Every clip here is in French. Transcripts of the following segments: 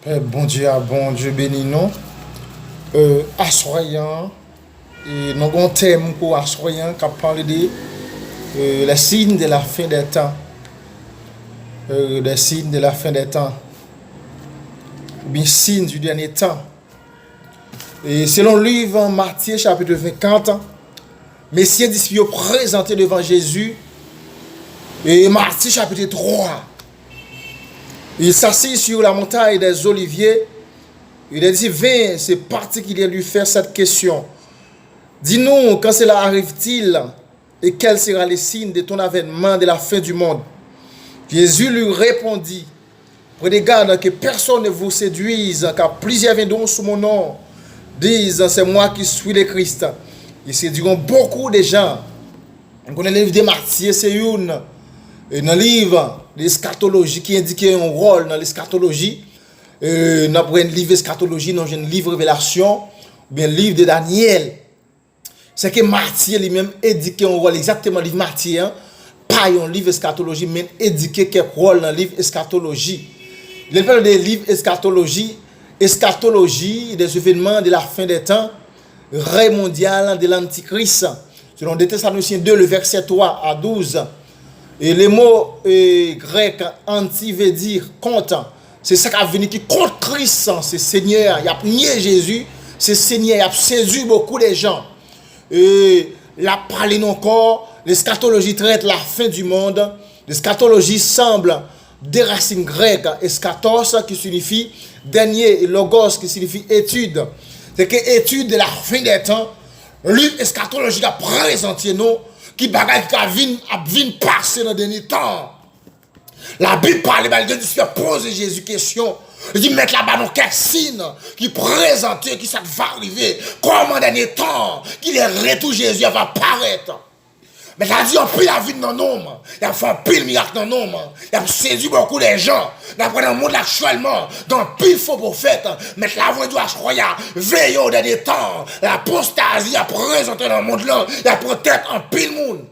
Bon Dieu béni nous. Assoyant, et nous avons un thème pour assoyant qui parle de les signes de la fin des temps. Les signes de la fin des temps. Ou bien signes du dernier temps. Et selon le livre Matthieu chapitre 24, Messieurs disciples présentés devant Jésus. Et Matthieu chapitre 3. Il s'assit sur la montagne des Oliviers. Il a dit, viens, c'est particulier lui faire cette question. Dis-nous, quand cela arrive-t-il et quel sera le signe de ton avènement de la fin du monde? Jésus lui répondit, prenez garde que personne ne vous séduise, car plusieurs viendront sous mon nom, disent, c'est moi qui suis le Christ. Ils séduiront beaucoup de gens. On connaît le livre de Matthieu, c'est une. Et dans le livre l'eschatologie qui indique un rôle dans l'eschatologie, nous avons un livre eschatologie, nous avons un livre révélation, ou bien un livre de Daniel. C'est que Matthieu lui-même indique un rôle exactement, le livre Matthieu, pas un livre eschatologie, mais indique quel rôle dans le livre eschatologie. Il parle des livres eschatologie, des événements de la fin des temps, règne mondial de l'Antichrist. Selon 2 Thessaloniciens 2, le verset 3 à 12. Et le mot grec anti veut dire contre. C'est ça qui a venu qui contre Christ, c'est Seigneur. Il a nié Jésus, c'est Seigneur. Il a séduit beaucoup de gens. Et il a parlé encore. L'eschatologie traite la fin du monde. L'eschatologie semble des racines grecques. Eschatos qui signifie dernier et logos qui signifie étude. C'est que étude de la fin des temps. Livre eschatologique a présenté nous qui bagaille qui a vint passer dans le dernier temps. La Bible parle, de Dieu pose Jésus question. Il dit, mettre là-bas dans quel signe qui présente, qui ça va arriver, comment dernier temps, qu'il est retour Jésus va apparaître. Mais là, dit, on pris la vie dans l'homme, il a fait un pile miracle dans l'homme, il a séduit beaucoup de gens, dans le monde actuellement, dans pile faux prophète, mais la voix doit croire, veillez au dernier temps, l'apostasie a présenté dans le monde là, il a peut-être un pile monde.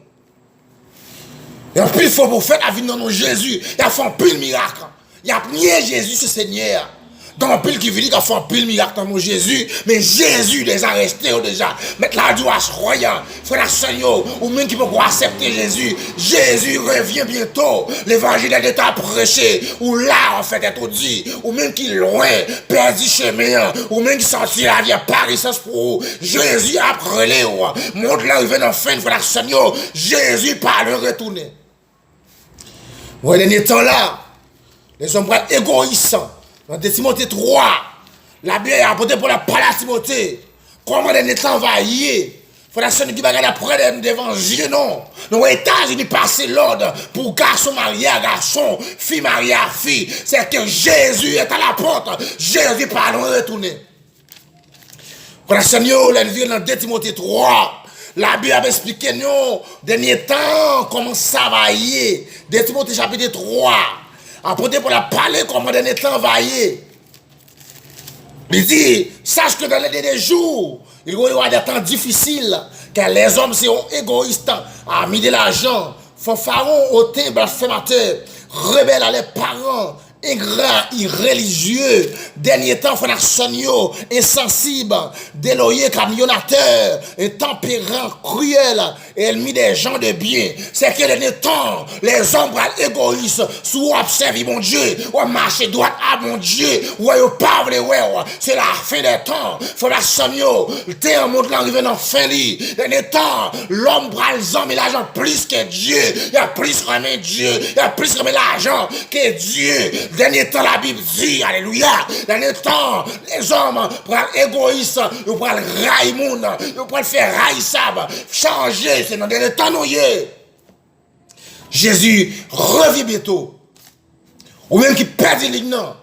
Il a pile faux prophète a vu dans nos Jésus, il a fait un pile miracle. Il a nié Jésus, ce Seigneur. Dans un pile qui veut dire qu'il a fait un pile miracle dans mon Jésus, mais Jésus les a restés déjà. Mais là, Dieu a croyant, frère Seigneur, ou même qui peut accepter Jésus. Jésus revient bientôt. L'évangile est déjà prêché, ou là, en fait, est dit, ou même qui est loin, perdu chemin, ou même qui sortit la vie à Paris sans pour Jésus a prêlé, monte là, il vient en fin, frère Seigneur, Jésus parle retourner. Vous voyez, les temps là, les hommes égoïstes. Dans Timothée 3, la Bible a apporté pour la parole à Timothée. Comment les temps va y aller? Il faut la seule qui va regarder après l'évangile, non. Dans les États-Unis, passer l'ordre pour garçon marié à garçon, fille mariée à fille. C'est que Jésus est à la porte. Jésus parle, on retourner. Pour la Seigneur, dans 2 Timothée 3, la Bible a expliqué nous, dernier temps, comment ça va y aller. 2 Timothée chapitre 3. Apporter pour la parler comment dernier temps va y aller. Il dit, sache que dans les derniers jours, il y aura des temps difficiles, car les hommes seront égoïstes, amis de l'argent, fanfarons, hautains, blasphémateurs, rebelles à leurs parents, ingrats, irréligieux, dernier temps, frère Sonio, insensible, déloyé, camionnateur, intempérant, cruel, ennemi des gens de bien. C'est que dernier temps, les hommes égoïstes, sous observer mon Dieu, ou marcher droit à mon Dieu, ou pas vrai, c'est la fin des temps. Frère Sonio, t'es un monde arrivé dans fin lit. Dernier temps, l'homme bras les hommes et l'argent plus que Dieu. Il y a plus remis Dieu, il y a plus remis l'argent que Dieu. Dernier temps, la Bible dit, alléluia, dernier temps, les hommes prennent égoïstes, ils prennent raïmoun, ils prennent faire raïsab, changer, c'est dans le temps nous y est. Jésus revient bientôt. Ou même qui perd l'ignorant,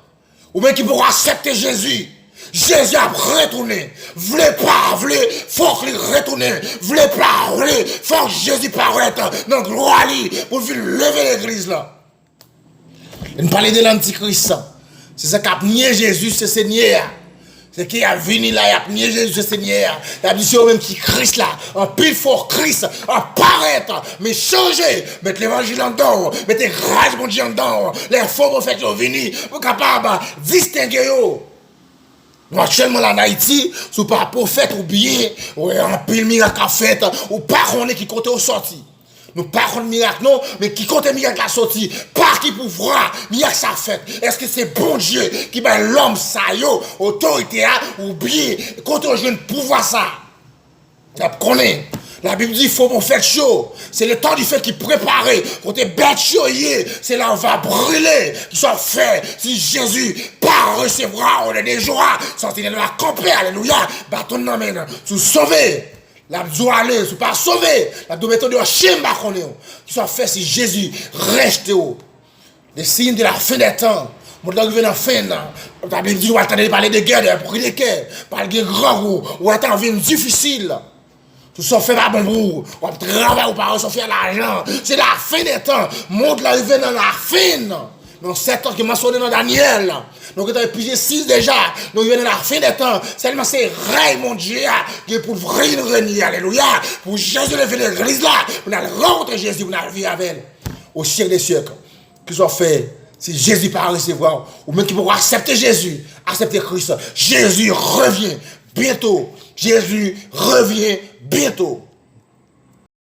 ou même qui pourra accepter Jésus. Jésus a retourné. Voulez pas, voulez, faut qu'il retourne. Voulez pas, voulez, faut que Jésus paraisse dans la gloire pour lever l'église là. Il parle de l'antichrist. C'est ça qu'a nié Jésus, c'est Seigneur. C'est qui a venu là, il a nié Jésus le Seigneur. Il a dit c'est eux-mêmes qui Christ là. En pile fort Christ, apparaître, mais changer, mettre l'évangile en dedans, mettre grâce mon Dieu en dedans. Les faux prophètes sont venus pour capable distinguer eux. Actuellement là en Haïti, si pas prophète ou bien, ou en pile miracle à fait, ou pas qu'on est qui compte au sorti. Nous parlons de miracle, non, mais qui compte miracle à sortir, par qui pour voir, miracle ça fait. Est-ce que c'est bon Dieu qui met l'homme ça, yo, autorité, ou bien, quand on jeune pouvoir ça? Ça connaît. La Bible dit, il faut qu'on fasse chaud. C'est le temps du fait qui prépare. Quand t'es bête chaud, c'est là on va brûler. Qui soit fait. Si Jésus pas recevra, on est des jours. Sortir de la camper, alléluia. Bâton non, mais, tu sauver. La doit aller, si pas sauver. La doit mettre de chien, qui soit fait si Jésus reste haut. Les signes de la fin des temps. Mon Dieu, dans la fin, la Bible dit, on va attendre parler de guerre, de prix de guerre, parler de grand ou on attend une difficile. Tout ça fait pas bon pour on travaille ou pas, on fait l'argent. C'est la fin des temps. Monde l'arrivée dans la fin. Dans 7 ans qui m'a sonné dans Daniel. Donc, il y a plusieurs 6 déjà. Donc, il y a la fin des temps. Seulement, c'est Ray, mon Dieu, qui est pour vraiment régner. Alléluia. Pour Jésus, le fait de l'église là. On a rencontré Jésus, on a vu avec elle. Au siècle des siècles. Qu'ils ont fait. Si Jésus pas recevoir. Ou même qui pourra accepter Jésus. Accepter Christ. Jésus revient bientôt. Jésus revient bientôt.